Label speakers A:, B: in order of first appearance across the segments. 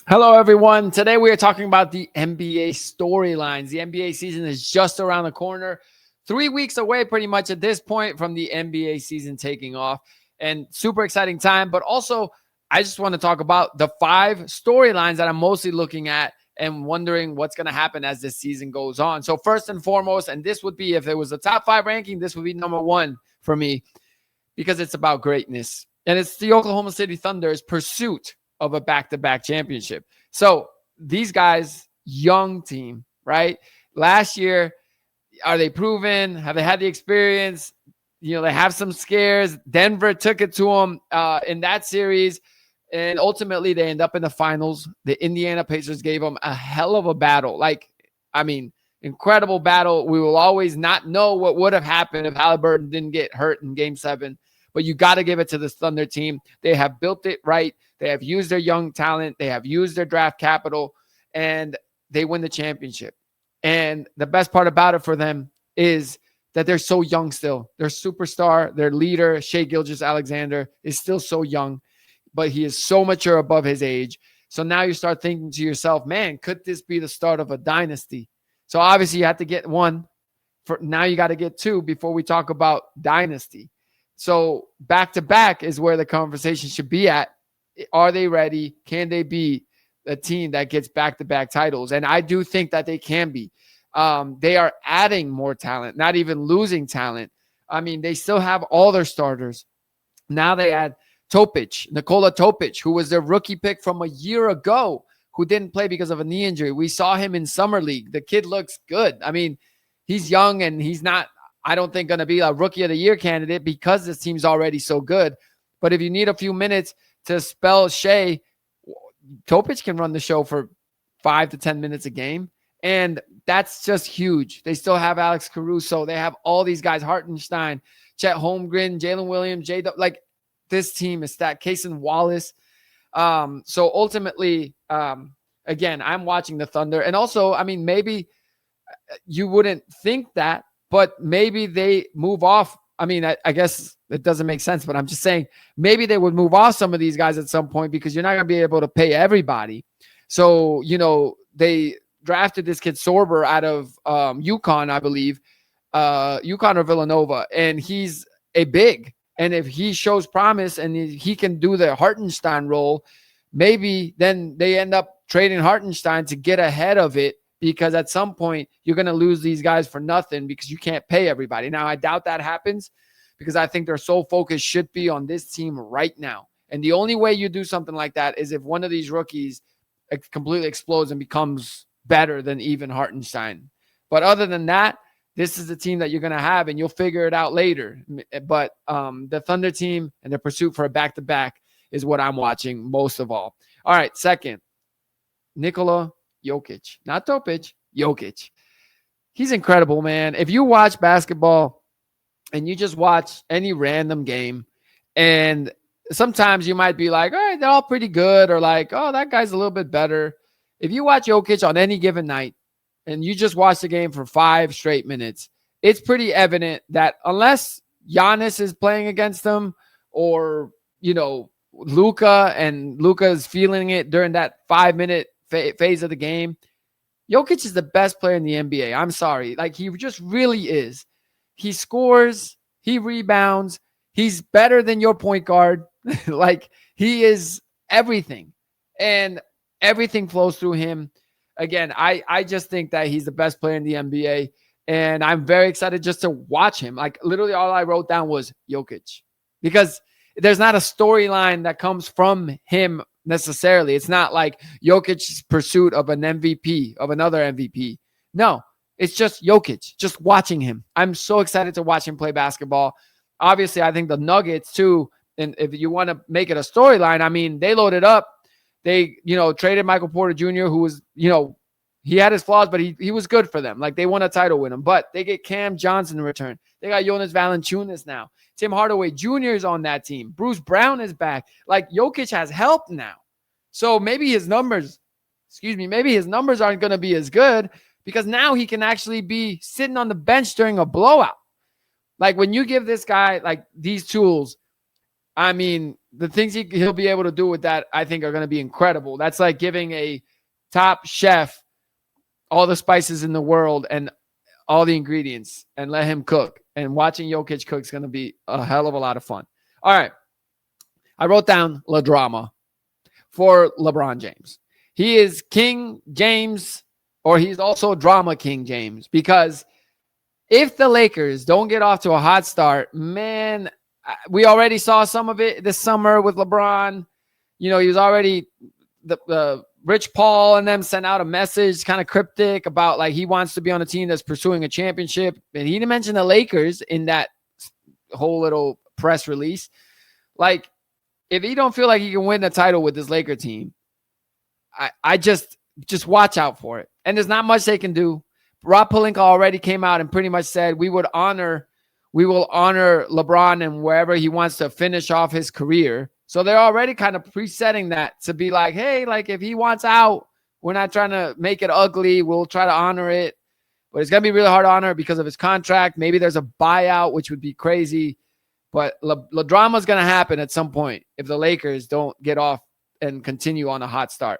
A: Hello, everyone. Today we are talking about the NBA storylines. The NBA season is just around the corner, 3 weeks away, pretty much at this point, from the NBA season taking off. And super exciting time. But also, I just want to talk about the 5 storylines that I'm mostly looking at and wondering what's going to happen as this season goes on. So, first and foremost, and this would be if it was a top 5 ranking, this would be number one for me because it's about greatness. And it's the Oklahoma City Thunder's pursuit of a back-to-back championship. So these guys, young team, right? Last year, are they proven? Have they had the experience? They have some scares. Denver took it to them in that series, and ultimately they end up in the finals. The Indiana Pacers gave them a hell of a battle. Incredible battle. We will always not know what would have happened if Halliburton didn't get hurt in Game 7. But you got to give it to this Thunder team. They have built it right. They have used their young talent. They have used their draft capital, and they win the championship. And the best part about it for them is that they're so young still. Their superstar, their leader, Shai Gilgeous-Alexander, is still so young, but he is so mature above his age. So now you start thinking to yourself, man, could this be the start of a dynasty? So obviously you have to get one. Now you got to get two before we talk about dynasty. So back-to-back is where the conversation should be at. Are they ready? Can they be a team that gets back-to-back titles? And I do think that they can be. They are adding more talent, not even losing talent. I mean, they still have all their starters. Now they add Nikola Topic, who was their rookie pick from a year ago, who didn't play because of a knee injury. We saw him in Summer League. The kid looks good. I mean, he's young and he's not, I don't think, going to be a Rookie of the Year candidate because this team's already so good. But if you need a few minutes to spell Shai, Topic can run the show for 5 to 10 minutes a game. And that's just huge. They still have Alex Caruso. They have all these guys, Hartenstein, Chet Holmgren, Jalen Williams, Like, this team is stacked. Cason Wallace. So ultimately, again, I'm watching the Thunder. And also, I mean, maybe you wouldn't think that, but maybe they move off. I mean, I guess it doesn't make sense, but I'm just saying maybe they would move off some of these guys at some point because you're not going to be able to pay everybody. So, they drafted this kid Sorber out of UConn, I believe, UConn or Villanova, and he's a big. And if he shows promise and he can do the Hartenstein role, maybe then they end up trading Hartenstein to get ahead of it, because at some point you're going to lose these guys for nothing because you can't pay everybody. Now, I doubt that happens because I think their sole focus should be on this team right now. And the only way you do something like that is if one of these rookies completely explodes and becomes better than even Hartenstein. But other than that, this is the team that you're going to have, and you'll figure it out later. But the Thunder team and their pursuit for a back-to-back is what I'm watching most of all. All right, second, Nikola Jokic. Not Topic, Jokic. He's incredible, man. If you watch basketball and you just watch any random game, and sometimes you might be like, all right, they're all pretty good, or like, oh, that guy's a little bit better. If you watch Jokic on any given night and you just watch the game for 5 straight minutes, it's pretty evident that unless Giannis is playing against them, or, Luka is feeling it during that 5-minute phase of the game, Jokic is the best player in the NBA. I'm sorry. Like, he just really is. He scores, he rebounds, he's better than your point guard. Like, he is everything. And everything flows through him. Again, I just think that he's the best player in the NBA. And I'm very excited just to watch him. Like, literally all I wrote down was Jokic. Because there's not a storyline that comes from him necessarily. It's not like Jokic's pursuit of an MVP, of another MVP. No, it's just Jokic, just watching him. I'm so excited to watch him play basketball. Obviously, I think the Nuggets too, and if you want to make it a storyline, I mean, they loaded up. They, traded Michael Porter Jr., who was, he had his flaws, but he was good for them. Like, they won a title with him. But they get Cam Johnson in return. They got Jonas Valanciunas now. Tim Hardaway Jr. is on that team. Bruce Brown is back. Like, Jokic has help now. So maybe his numbers aren't going to be as good because now he can actually be sitting on the bench during a blowout. Like, when you give this guy, like, these tools, I mean, the things he'll be able to do with that, I think, are going to be incredible. That's like giving a top chef all the spices in the world and all the ingredients and let him cook. And watching Jokic cook is going to be a hell of a lot of fun. All right. I wrote down La Drama for LeBron James. He is King James, or he's also Drama King James, because if the Lakers don't get off to a hot start, man, we already saw some of it this summer with LeBron. He was already the Rich Paul and them sent out a message, kind of cryptic, about like he wants to be on a team that's pursuing a championship. And he didn't mention the Lakers in that whole little press release. Like, if he don't feel like he can win the title with this Laker team, I just watch out for it. And there's not much they can do. Rob Pelinka already came out and pretty much said we will honor LeBron and wherever he wants to finish off his career. So they're already kind of presetting that to be like, hey, like if he wants out, we're not trying to make it ugly. We'll try to honor it. But it's going to be really hard to honor because of his contract. Maybe there's a buyout, which would be crazy. But the drama is going to happen at some point if the Lakers don't get off and continue on a hot start.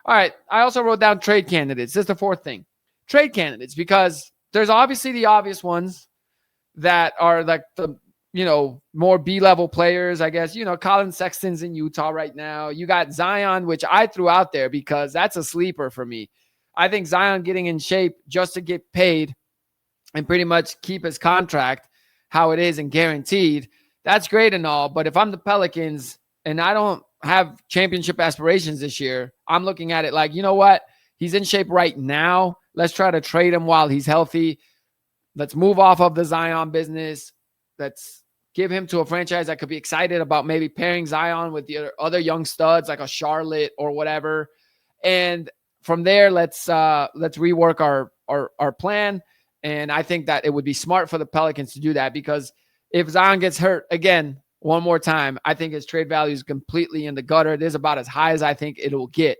A: All right. I also wrote down trade candidates. This is the fourth thing. Trade candidates, because there's obviously the obvious ones that are like the, more B-level players, I guess. Colin Sexton's in Utah right now. You got Zion, which I threw out there because that's a sleeper for me. I think Zion getting in shape just to get paid and pretty much keep his contract how it is and guaranteed, that's great and all. But if I'm the Pelicans and I don't have championship aspirations this year, I'm looking at it like, you know what? He's in shape right now. Let's try to trade him while he's healthy. Let's move off of the Zion business. Let's give him to a franchise that could be excited about maybe pairing Zion with the other young studs like a Charlotte or whatever. And from there, let's rework our plan. And I think that it would be smart for the Pelicans to do that, because if Zion gets hurt again one more time, I think his trade value is completely in the gutter. It is about as high as I think it will get,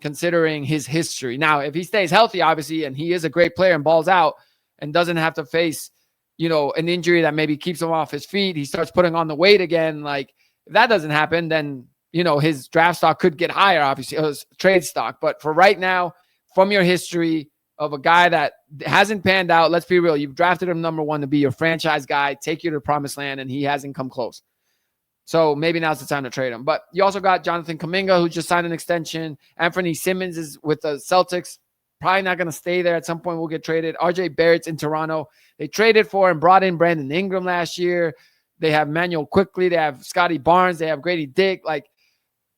A: considering his history. Now, if he stays healthy, obviously, and he is a great player and balls out and doesn't have to face, an injury that maybe keeps him off his feet, he starts putting on the weight again. Like, if that doesn't happen, then, his draft stock could get higher, obviously, his trade stock. But for right now, from your history of a guy that hasn't panned out, let's be real, you've drafted him number one to be your franchise guy, take you to the promised land, and he hasn't come close. So maybe now's the time to trade him. But you also got Jonathan Kuminga, who just signed an extension. Anthony Simmons is with the Celtics. Probably not going to stay there. At some point, will get traded. RJ Barrett's in Toronto. They traded for and brought in Brandon Ingram last year. They have Manuel Quickley. They have Scotty Barnes. They have Grady Dick. Like,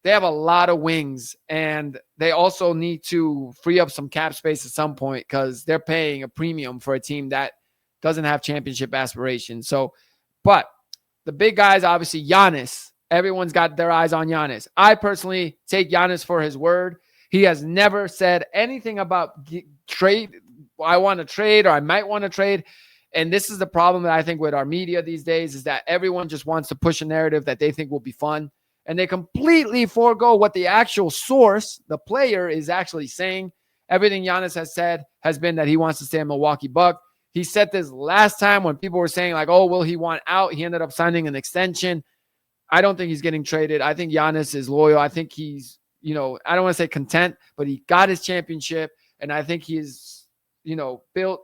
A: they have a lot of wings, and they also need to free up some cap space at some point because they're paying a premium for a team that doesn't have championship aspirations. So, but the big guys, obviously, Giannis. Everyone's got their eyes on Giannis. I personally take Giannis for his word. He has never said anything about trade. I want to trade, or I might want to trade. And this is the problem that I think with our media these days, is that everyone just wants to push a narrative that they think will be fun. And they completely forego what the actual source, the player, is actually saying. Everything Giannis has said has been that he wants to stay in Milwaukee Bucks. He said this last time when people were saying like, oh, will he want out? He ended up signing an extension. I don't think he's getting traded. I think Giannis is loyal. I think he's, I don't want to say content, but he got his championship. And I think he's, built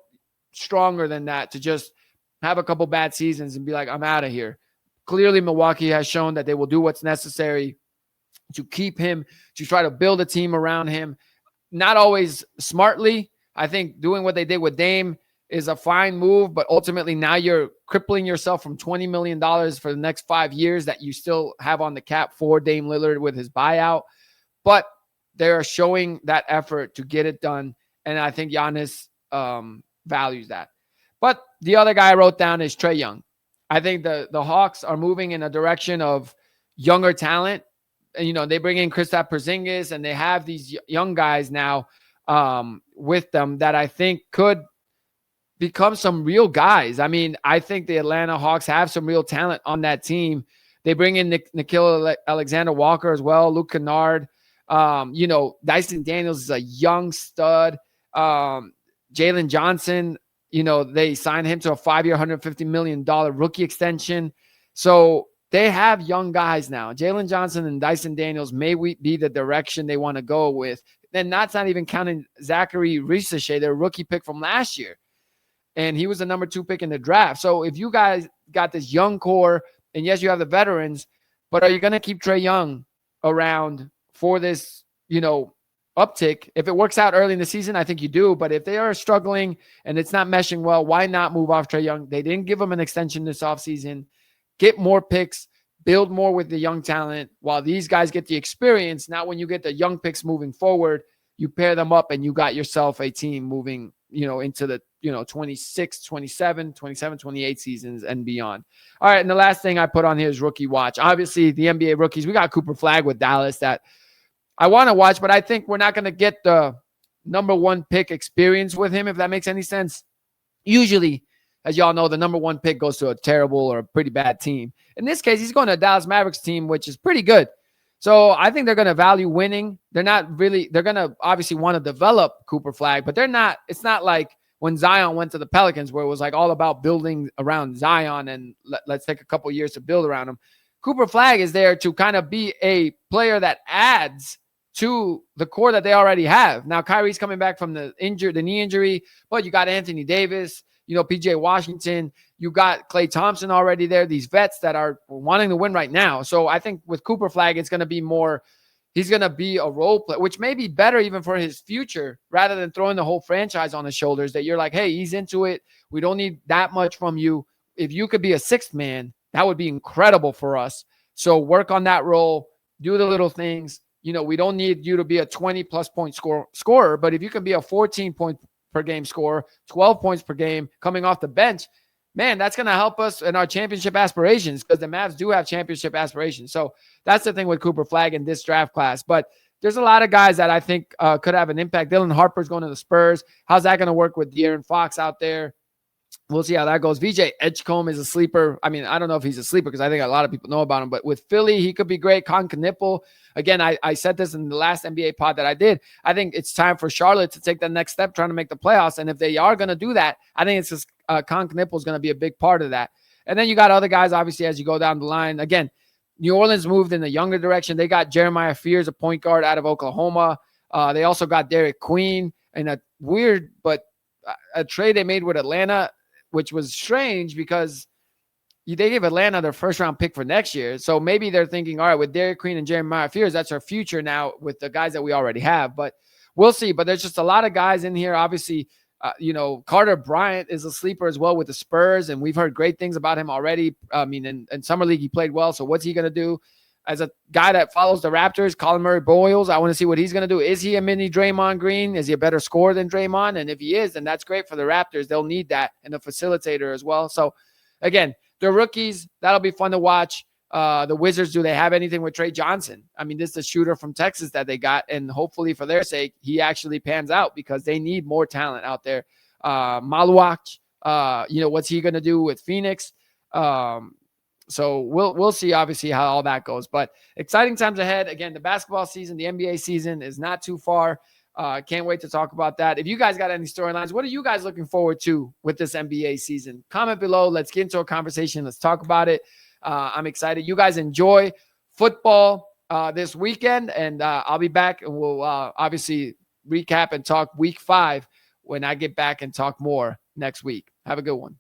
A: stronger than that to just have a couple bad seasons and be like, I'm out of here. Clearly, Milwaukee has shown that they will do what's necessary to keep him, to try to build a team around him. Not always smartly. I think doing what they did with Dame is a fine move, but ultimately now you're crippling yourself from $20 million for the next 5 years that you still have on the cap for Dame Lillard with his buyout. But they're showing that effort to get it done, and I think Giannis values that. But the other guy I wrote down is Trae Young. I think the Hawks are moving in a direction of younger talent. And, they bring in Kristaps Porzingis, and they have these young guys now with them that I think could become some real guys. I mean, I think the Atlanta Hawks have some real talent on that team. They bring in Nickeil Alexander-Walker as well, Luke Kennard. Dyson Daniels is a young stud. Jalen Johnson, they signed him to a 5-year, $150 million rookie extension. So they have young guys now. Jalen Johnson and Dyson Daniels may be the direction they want to go with. And that's not even counting Zachary Risache, their rookie pick from last year. And he was the number 2 pick in the draft. So if you guys got this young core, and yes, you have the veterans, but are you going to keep Trae Young around for this, uptick? If it works out early in the season, I think you do. But if they are struggling and it's not meshing well, why not move off Trae Young? They didn't give him an extension this offseason. Get more picks, build more with the young talent while these guys get the experience. Now, when you get the young picks moving forward, you pair them up and you got yourself a team moving, into the, 26, 27, 28 seasons and beyond. All right. And the last thing I put on here is rookie watch. Obviously, the NBA rookies, we got Cooper Flagg with Dallas that I want to watch, but I think we're not going to get the number 1 pick experience with him, if that makes any sense. Usually, as y'all know, the number 1 pick goes to a terrible or a pretty bad team. In this case, he's going to a Dallas Mavericks team, which is pretty good. So I think they're going to value winning. They're going to obviously want to develop Cooper Flagg, but it's not like when Zion went to the Pelicans where it was like all about building around Zion and let's take a couple years to build around him. Cooper Flagg is there to kind of be a player that adds to the core that they already have. Now, Kyrie's coming back from the knee injury, but you got Anthony Davis, PJ Washington, you got Klay Thompson already there, these vets that are wanting to win right now. So I think with Cooper Flagg, it's going to be more, he's going to be a role player, which may be better even for his future rather than throwing the whole franchise on his shoulders that you're like, hey, he's into it. We don't need that much from you. If you could be a 6th man, that would be incredible for us. So work on that role, do the little things. We don't need you to be a 20-plus point scorer, but if you can be a 14-point per game scorer, 12 points per game coming off the bench, man, that's going to help us in our championship aspirations because the Mavs do have championship aspirations. So that's the thing with Cooper Flagg in this draft class. But there's a lot of guys that I think could have an impact. Dylan Harper's going to the Spurs. How's that going to work with De'Aaron Fox out there? We'll see how that goes. VJ Edgecombe is a sleeper. I mean, I don't know if he's a sleeper because I think a lot of people know about him. But with Philly, he could be great. Con Knipple. Again, I said this in the last NBA pod that I did. I think it's time for Charlotte to take the next step trying to make the playoffs. And if they are going to do that, I think it's just Con Knipple is going to be a big part of that. And then you got other guys, obviously, as you go down the line. Again, New Orleans moved in the younger direction. They got Jeremiah Fears, a point guard out of Oklahoma. They also got Derek Queen in a weird but a trade they made with Atlanta, which was strange because they gave Atlanta their 1st-round pick for next year. So maybe they're thinking, all right, with Derek Queen and Jeremiah Fears, that's our future now with the guys that we already have. But we'll see. But there's just a lot of guys in here. Obviously, Carter Bryant is a sleeper as well with the Spurs, and we've heard great things about him already. I mean, in Summer League, he played well. So what's he going to do? As a guy that follows the Raptors, Colin Murray-Boyles, I want to see what he's going to do. Is he a mini Draymond Green? Is he a better scorer than Draymond? And if he is, then that's great for the Raptors. They'll need that and a facilitator as well. So, again, the rookies, that'll be fun to watch. The Wizards, do they have anything with Trey Johnson? I mean, this is a shooter from Texas that they got, and hopefully for their sake, he actually pans out because they need more talent out there. Maluach, what's he going to do with Phoenix? So we'll see, obviously, how all that goes. But exciting times ahead. Again, the basketball season, the NBA season is not too far. Can't wait to talk about that. If you guys got any storylines, what are you guys looking forward to with this NBA season? Comment below. Let's get into a conversation. Let's talk about it. I'm excited. You guys enjoy football this weekend, and I'll be back, and we'll obviously recap and talk week 5 when I get back and talk more next week. Have a good one.